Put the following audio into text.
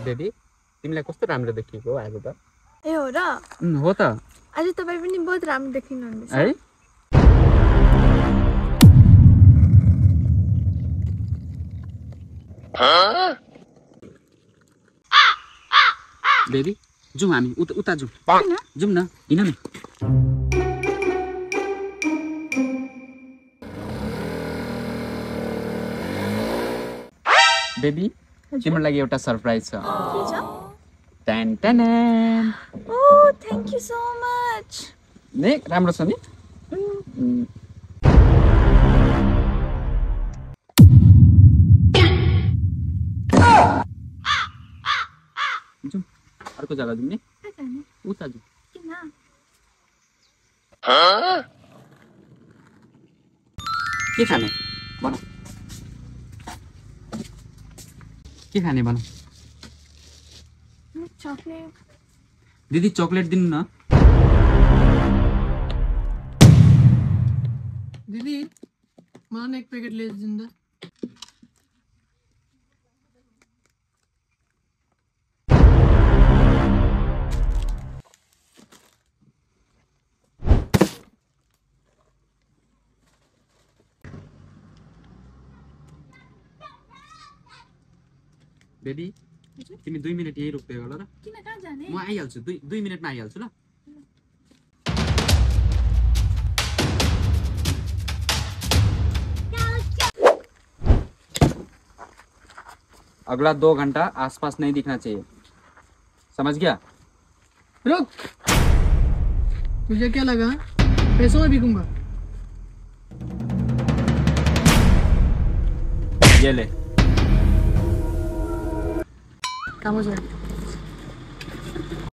baby तिमीलाई कस्तो राम्रो देखिएको आज त ए हो र हो त आज तपाई पनि बहुत राम्रो देखिनुहुँदैछ है बेबी जाउँ हामी उता जाउँ जाउँ न हिँड न बेबी तिम्रो लागि एउटा सरप्राइज छ के छ टेन टेन ओ थ्यांक यू सो मच ने राम्रो छ नि जाउँ अर्को जग्गा जाउँ नि उता जाउँ किन के खाने भन के खाने भन चकलेट दिदी चकलेट दिनु न दिदी मलाई एक पैकेट लेस दिनु बेबी तिमी 2 मिनेट यही रोक्दै होला र किन कहाँ जाने म आइहाल्छु 2 मिनेटमा आइहाल्छु ल अगला 2 घंटा आसपास नहीं दिखना चाहिए समझ गया रुक तुझे क्या लगा पैसों में बिकूंगा ये ले काम हो जाएगा